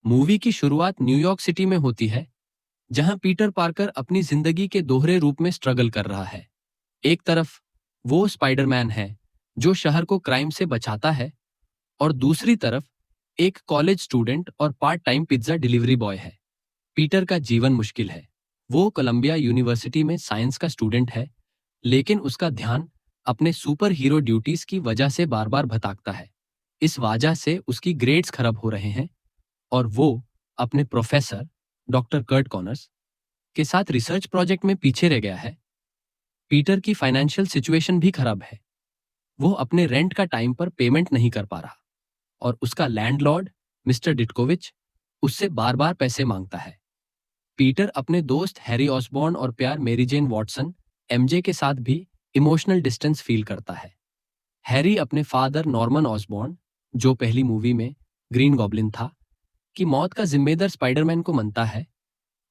Movie की शुरुआत New York city में होती है, जहां पीटर पार्कर अपनी जिंदगी के दोहरे रूप में स्ट्रगल कर रहा है। एक तरफ वो स्पाइडरमैन है जो शहर को क्राइम से बचाता है, और दूसरी तरफ एक कॉलेज स्टूडेंट और part time pizza delivery boy है। पीटर का जीवन मुश्किल है। वो कोलंबिया यूनिवर्सिटी में साइंस का स्टूडेंट है, लेकिन उसका ध्यान अपने सुपर हीरो ड्यूटीज की वजह से बार बार भटकता है। इस वजह से उसकी ग्रेड्स खराब हो रहे हैं, और वो अपने प्रोफेसर डॉक्टर कर्ट कॉनर्स के साथ रिसर्च प्रोजेक्ट में पीछे रह गया है। पीटर की फाइनेंशियल सिचुएशन भी खराब है। वो अपने रेंट का टाइम पर पेमेंट नहीं कर पा रहा, और उसका लैंडलॉर्ड मिस्टर डिटकोविच उससे बार बार पैसे मांगता है। पीटर अपने दोस्त हैरी ऑसबॉर्न और प्यार मेरी जेन वॉटसन एमजे के साथ भी इमोशनल डिस्टेंस फील करता है। हैरी अपने फादर नॉर्मन ऑसबॉर्न, जो पहली मूवी में ग्रीन गॉब्लिन था, की मौत का जिम्मेदार स्पाइडरमैन को मानता है,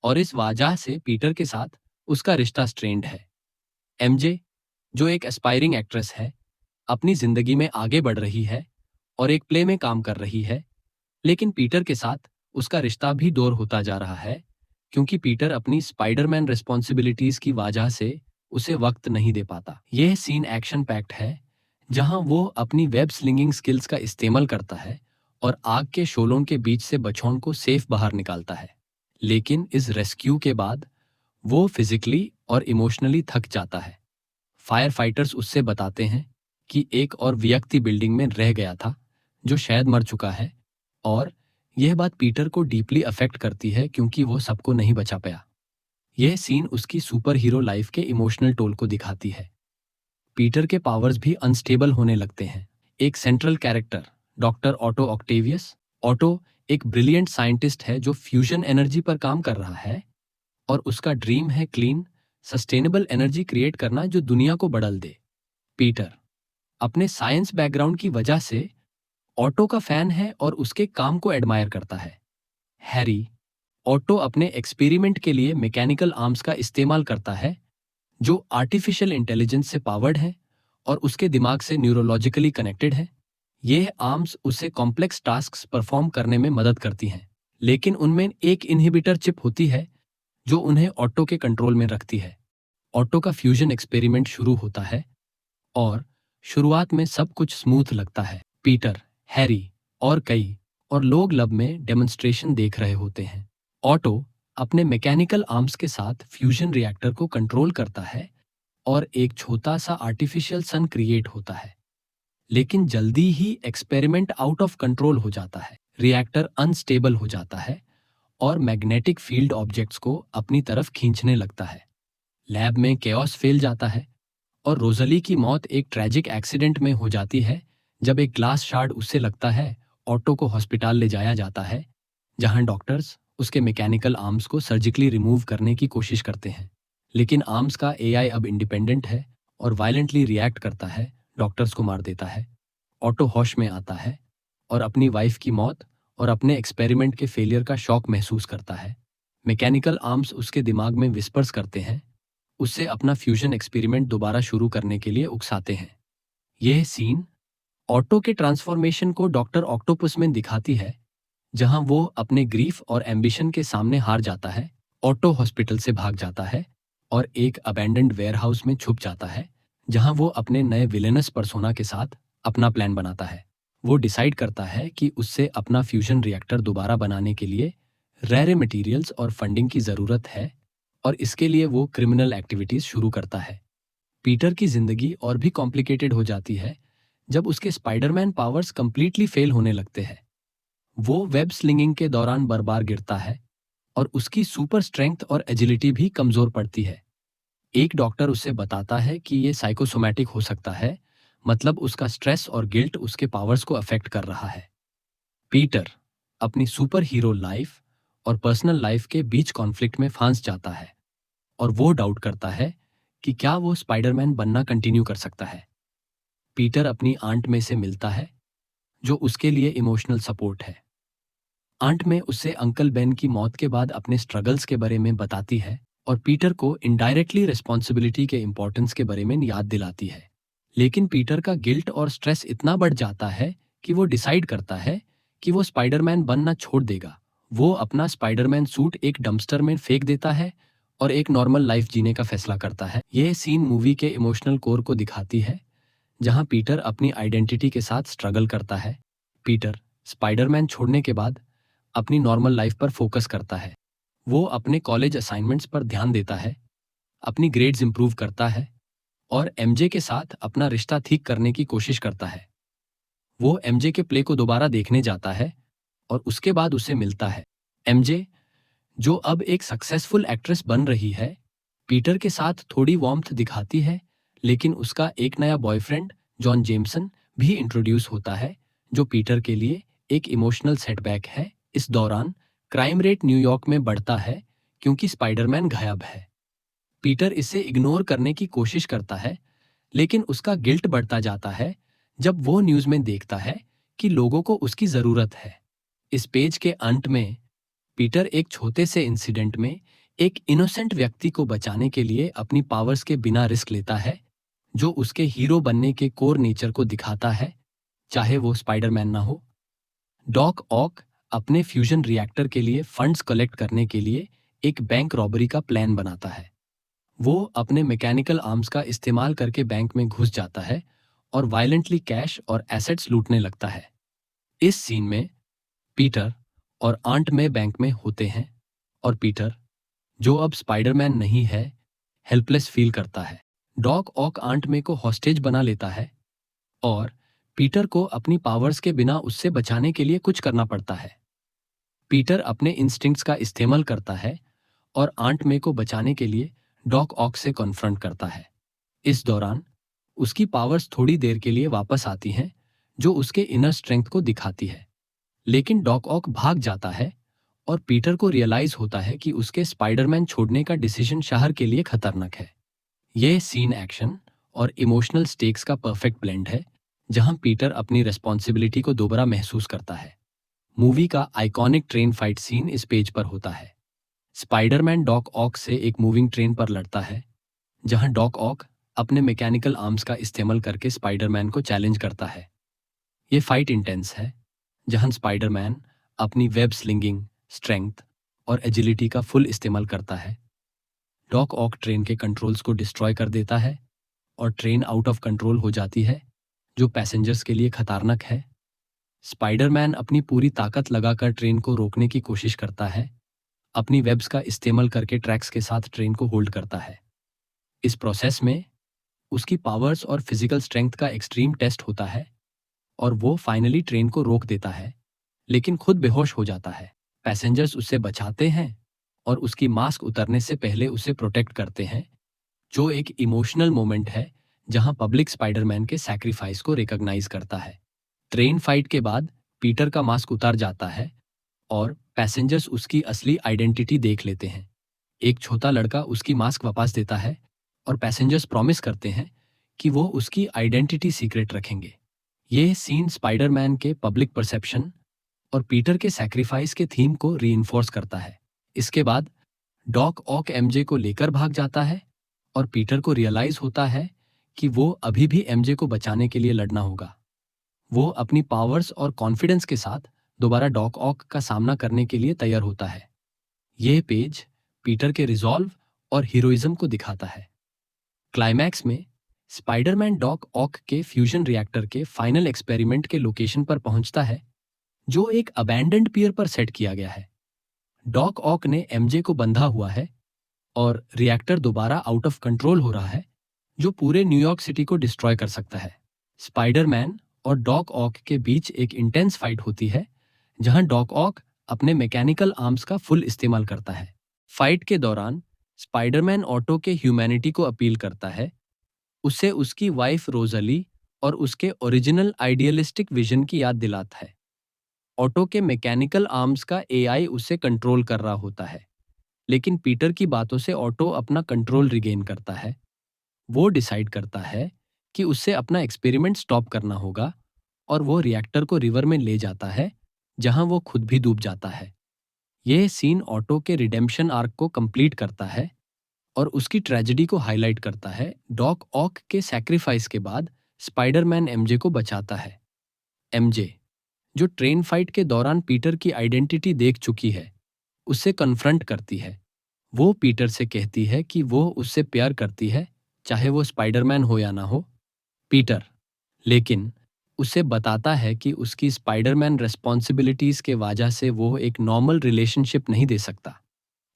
और इस वजह से पीटर के साथ उसका रिश्ता स्ट्रेन्ड है। एमजे, जो एक एस्पायरिंग एक्ट्रेस है, अपनी जिंदगी में आगे बढ़ रही है और एक प्ले में काम कर रही है, लेकिन पीटर के साथ उसका रिश्ता भी दूर होता जा रहा है, क्योंकि पीटर अपनी स्पाइडरमैन रिस्पॉन्सिबिलिटीज की वजह से उसे वक्त नहीं दे पाता। यह सीन एक्शन पैक्ड है, जहां वो अपनी वेब स्लिंगिंग स्किल्स का इस्तेमाल करता है और आग के शोलों के बीच से बछौन को सेफ बाहर निकालता है। लेकिन इस रेस्क्यू के बाद वो फिजिकली और इमोशनली थक जाता है। फायर फाइटर्स उससे बताते हैं कि एक और व्यक्ति बिल्डिंग में रह गया था जो शायद मर चुका है, और यह बात पीटर को डीपली अफेक्ट करती है क्योंकि वो सबको नहीं बचा पाया। यह सीन उसकी सुपर हीरो लाइफ के इमोशनल टोल को दिखाती है। पीटर के पावर्स भी अनस्टेबल होने लगते हैं। एक central character doctor Otto Octavius. Auto एक ब्रिलियंट साइंटिस्ट है जो फ्यूजन एनर्जी पर काम कर रहा है, और उसका ड्रीम है क्लीन सस्टेनेबल एनर्जी क्रिएट करना जो दुनिया को बदल दे। पीटर अपने साइंस बैकग्राउंड की वजह से ऑटो का फैन है और उसके काम को एडमायर करता है। हैरी ऑटो अपने एक्सपेरिमेंट के लिए मैकेनिकल आर्म्स का इस्तेमाल करता है, जो आर्टिफिशियल इंटेलिजेंस से पावर्ड है और उसके दिमाग से न्यूरोलॉजिकली कनेक्टेड है। यह आर्म्स उसे कॉम्प्लेक्स टास्क्स परफॉर्म करने में मदद करती हैं, लेकिन उनमें एक इनहिबिटर चिप होती है जो उन्हें ऑटो के कंट्रोल में रखती है। ऑटो का फ्यूजन एक्सपेरिमेंट शुरू होता है, और शुरुआत में सब कुछ स्मूथ लगता है। पीटर, हैरी और कई और लोग लैब में डेमोन्स्ट्रेशन देख रहे होते हैं। ऑटो अपने मैकेनिकल आर्म्स के साथ फ्यूजन रिएक्टर को कंट्रोल करता है, और एक छोटा सा आर्टिफिशियल सन क्रिएट होता है। लेकिन जल्दी ही एक्सपेरिमेंट आउट ऑफ कंट्रोल हो जाता है। रिएक्टर अनस्टेबल हो जाता है और मैग्नेटिक फील्ड ऑब्जेक्ट्स को अपनी तरफ खींचने लगता है। लैब में केओस फैल जाता है, और रोजली की मौत एक ट्रेजिक एक्सीडेंट में हो जाती है जब एक ग्लास शार्ड उससे लगता है। ऑटो को हॉस्पिटल ले जाया जाता है, जहां डॉक्टर्स उसके मैकेनिकल आर्म्स को सर्जिकली रिमूव करने की कोशिश करते हैं, लेकिन आर्म्स का एआई अब इंडिपेंडेंट है और वायलेंटली रिएक्ट करता है, डॉक्टर्स को मार देता है। ऑटो होश में आता है और अपनी वाइफ की मौत और अपने एक्सपेरिमेंट के फेलियर का शॉक महसूस करता है। मैकेनिकल आर्म्स उसके दिमाग में विस्पर्स करते हैं, उससे अपना फ्यूजन एक्सपेरिमेंट दोबारा शुरू करने के लिए उकसाते हैं। यह सीन ऑटो के ट्रांसफॉर्मेशन को डॉक्टर ऑक्टोपस में दिखाती है, जहां वो अपने ग्रीफ और एम्बिशन के सामने हार जाता है। ऑटो हॉस्पिटल से भाग जाता है और एक अबैंडन्ड वेयरहाउस में छुप जाता है, जहां वो अपने नए विलेनस पर्सोना के साथ अपना प्लान बनाता है। वो डिसाइड करता है कि उससे अपना फ्यूजन रिएक्टर दोबारा बनाने के लिए रेयर मटेरियल्स और फंडिंग की जरूरत है, और इसके लिए वो क्रिमिनल एक्टिविटीज शुरू करता है। पीटर की जिंदगी और भी कॉम्प्लिकेटेड हो जाती है जब उसके स्पाइडरमैन पावर्स कंप्लीटली फेल होने लगते हैं। वो वेब स्लिंगिंग के दौरान बार-बार गिरता है, और उसकी सुपर स्ट्रेंथ और एजिलिटी भी कमजोर पड़ती है। एक डॉक्टर उसे बताता है कि ये साइकोसोमैटिक हो सकता है, मतलब उसका स्ट्रेस और गिल्ट उसके पावर्स को अफेक्ट कर रहा है। पीटर अपनी सुपर हीरो लाइफ और पर्सनल लाइफ के बीच कॉन्फ्लिक्ट में फंस जाता है, और वो डाउट करता है कि क्या वो स्पाइडरमैन बनना कंटिन्यू कर सकता है। पीटर अपनी आंट में से मिलता है, जो उसके लिए इमोशनल सपोर्ट है। आंट में उसे अंकल बेन की मौत के बाद अपने स्ट्रगल्स के बारे में बताती है, और पीटर को इनडायरेक्टली रिस्पॉन्सिबिलिटी के इंपॉर्टेंस के बारे में याद दिलाती है। लेकिन पीटर का गिल्ट और स्ट्रेस इतना बढ़ जाता है कि वो डिसाइड करता है कि वो स्पाइडरमैन बनना छोड़ देगा। वो अपना स्पाइडरमैन सूट एक डंपस्टर में फेंक देता है और एक नॉर्मल लाइफ जीने का फैसला करता है। यह सीन मूवी के इमोशनल कोर को दिखाती है, जहां पीटर अपनी आइडेंटिटी के साथ स्ट्रगल करता है। पीटर स्पाइडरमैन छोड़ने के बाद अपनी नॉर्मल लाइफ पर फोकस करता है। वो अपने कॉलेज असाइनमेंट्स पर ध्यान देता है, अपनी ग्रेड्स इंप्रूव करता है और एमजे के साथ अपना रिश्ता ठीक करने की कोशिश करता है। वो एमजे के प्ले को दोबारा देखने जाता है और उसके बाद उसे मिलता है। एमजे, जो अब एक सक्सेसफुल एक्ट्रेस बन रही है, पीटर के साथ थोड़ी वार्मथ दिखाती है, लेकिन उसका एक नया बॉयफ्रेंड जॉन जेमसन भी इंट्रोड्यूस होता है, जो पीटर के लिए एक इमोशनल सेटबैक है। इस दौरान क्राइम रेट न्यूयॉर्क में बढ़ता है क्योंकि स्पाइडरमैन गायब है। पीटर इसे इग्नोर करने की कोशिश करता है, लेकिन उसका गिल्ट बढ़ता जाता है जब वो न्यूज में देखता है कि लोगों को उसकी जरूरत है। इस पेज के अंत में पीटर एक छोटे से इंसिडेंट में एक इनोसेंट व्यक्ति को बचाने के लिए अपनी पावर्स के बिना रिस्क लेता है, जो उसके हीरो बनने के कोर नेचर को दिखाता है, चाहे वो स्पाइडरमैन ना हो। डॉक ऑक अपने फ्यूजन रिएक्टर के लिए फंड्स कलेक्ट करने के लिए एक बैंक रॉबरी का प्लान बनाता है। वो अपने मैकेनिकल आर्म्स का इस्तेमाल करके बैंक में घुस जाता है और वायलेंटली कैश और एसेट्स लूटने लगता है। इस सीन में पीटर और आंट में बैंक में होते हैं और पीटर, जो अब स्पाइडरमैन नहीं है, हेल्पलेस फील करता है। डॉक ऑक आंट में को हॉस्टेज बना लेता है और पीटर को अपनी पावर्स के बिना उससे बचाने के लिए कुछ करना पड़ता है। पीटर अपने इंस्टिंक्ट्स का इस्तेमाल करता है और आंट में को बचाने के लिए डॉक ऑक से कॉन्फ्रंट करता है। इस दौरान उसकी पावर्स थोड़ी देर के लिए वापस आती हैं, जो उसके इनर स्ट्रेंथ को दिखाती है, लेकिन डॉक ऑक भाग जाता है और पीटर को रियलाइज होता है कि उसके स्पाइडरमैन छोड़ने का डिसीजन शहर के लिए खतरनाक है। यह सीन एक्शन और इमोशनल स्टेक्स का परफेक्ट ब्लेंड है, जहां पीटर अपनी रेस्पॉन्सिबिलिटी को दोबारा महसूस करता है। मूवी का आइकॉनिक ट्रेन फाइट सीन इस पेज पर होता है। स्पाइडरमैन डॉक ऑक से एक मूविंग ट्रेन पर लड़ता है, जहां डॉक ऑक अपने मैकेनिकल आर्म्स का इस्तेमाल करके स्पाइडरमैन को चैलेंज करता है। ये फाइट इंटेंस है, जहां स्पाइडरमैन अपनी वेब स्लिंगिंग, स्ट्रेंथ और एजिलिटी का फुल इस्तेमाल करता है। डॉक ऑक ट्रेन के कंट्रोल्स को डिस्ट्रॉय कर देता है और ट्रेन आउट ऑफ कंट्रोल हो जाती है, जो पैसेंजर्स के लिए खतरनाक है। स्पाइडरमैन अपनी पूरी ताकत लगाकर ट्रेन को रोकने की कोशिश करता है, अपनी वेब्स का इस्तेमाल करके ट्रैक्स के साथ ट्रेन को होल्ड करता है। इस प्रोसेस में उसकी पावर्स और फिजिकल स्ट्रेंथ का एक्सट्रीम टेस्ट होता है और वो फाइनली ट्रेन को रोक देता है, लेकिन खुद बेहोश हो जाता है। पैसेंजर्स उसे बचाते हैं और उसकी मास्क उतरने से पहले उसे प्रोटेक्ट करते हैं, जो एक इमोशनल मोमेंट है जहां पब्लिक स्पाइडरमैन के सैक्रिफाइस को रिकॉग्नाइज करता है। ट्रेन फाइट के बाद पीटर का मास्क उतार जाता है और पैसेंजर्स उसकी असली आइडेंटिटी देख लेते हैं। एक छोटा लड़का उसकी मास्क वापस देता है और पैसेंजर्स प्रॉमिस करते हैं कि वो उसकी आइडेंटिटी सीक्रेट रखेंगे। यह सीन स्पाइडरमैन के पब्लिक परसेप्शन और पीटर के सैक्रिफाइस के थीम को रीइंफोर्स करता है। इसके बाद डॉक ऑक एमजे को लेकर भाग जाता है और पीटर को रियलाइज होता है कि वो अभी भी एमजे को बचाने के लिए लड़ना होगा। वो अपनी पावर्स और कॉन्फिडेंस के साथ दोबारा डॉक ऑक का सामना करने के लिए तैयार होता है। यह पेज पीटर के रिजॉल्व और हीरोइज्म को दिखाता है। क्लाइमैक्स में स्पाइडरमैन डॉक ऑक के फ्यूजन रिएक्टर के फाइनल एक्सपेरिमेंट के लोकेशन पर पहुंचता है, जो एक अबैंडन्ड पियर पर सेट किया गया है। डॉक ऑक ने एमजे को बंधा हुआ है और रिएक्टर दोबारा आउट ऑफ कंट्रोल हो रहा है, जो पूरे न्यूयॉर्क सिटी को डिस्ट्रॉय कर सकता है। स्पाइडरमैन और डॉक ऑक के बीच एक इंटेंस फाइट होती है, जहां डॉक ऑक अपने मैकेनिकल आर्म्स का फुल इस्तेमाल करता है। फाइट के दौरान स्पाइडरमैन ऑटो के ह्यूमैनिटी को अपील करता है, उसे उसकी वाइफ रोजली और उसके ओरिजिनल आइडियलिस्टिक विजन की याद दिलाता है। ऑटो के मैकेनिकल आर्म्स का एआई उसे कंट्रोल कर रहा होता है, लेकिन पीटर की बातों से ऑटो अपना कंट्रोल रिगेन करता है। वो डिसाइड करता है कि उससे अपना एक्सपेरिमेंट स्टॉप करना होगा और वो रिएक्टर को रिवर में ले जाता है, जहां वो खुद भी डूब जाता है। यह सीन ऑटो के रिडेम्पशन आर्क को कंप्लीट करता है और उसकी ट्रेजेडी को हाईलाइट करता है। डॉक ऑक के सैक्रिफाइस के बाद स्पाइडरमैन एमजे को बचाता है। एमजे, जो ट्रेन फाइट के दौरान पीटर की आइडेंटिटी देख चुकी है, उससे कन्फ्रंट करती है। वो पीटर से कहती है कि वो उससे प्यार करती है, चाहे वो स्पाइडरमैन हो या ना हो। पीटर लेकिन उसे बताता है कि उसकी स्पाइडरमैन रिस्पॉन्सिबिलिटीज के वजह से वो एक नॉर्मल रिलेशनशिप नहीं दे सकता।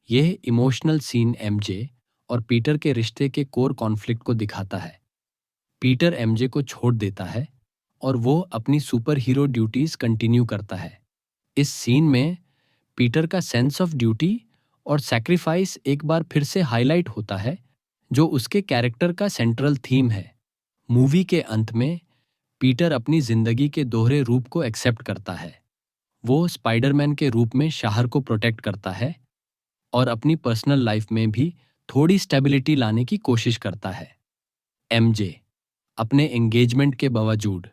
यह इमोशनल सीन एमजे और पीटर के रिश्ते के कोर कॉन्फ्लिक्ट को दिखाता है। पीटर एमजे को छोड़ देता है और वो अपनी सुपर हीरो ड्यूटीज कंटिन्यू करता है। इस सीन में पीटर का सेंस ऑफ ड्यूटी और सैक्रिफाइस एक बार फिर से हाईलाइट होता है, जो उसके कैरेक्टर का सेंट्रल थीम है। मूवी के अंत में पीटर अपनी जिंदगी के दोहरे रूप को एक्सेप्ट करता है। वो स्पाइडरमैन के रूप में शहर को प्रोटेक्ट करता है और अपनी पर्सनल लाइफ में भी थोड़ी स्टेबिलिटी लाने की कोशिश करता है। एमजे अपने एंगेजमेंट के बावजूद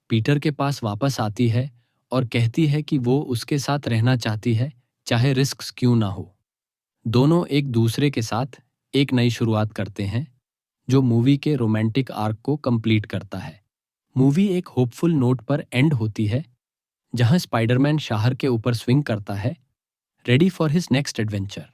पीटर के पास वापस आती है और कहती है कि वो उसके साथ रहना चाहती है, चाहे रिस्क क्यों ना हो। दोनों एक दूसरे के साथ एक नई शुरुआत करते हैं, जो मूवी के रोमांटिक आर्क को कंप्लीट करता है। मूवी एक होपफुल नोट पर एंड होती है, जहां स्पाइडरमैन शहर के ऊपर स्विंग करता है, ready for his next adventure.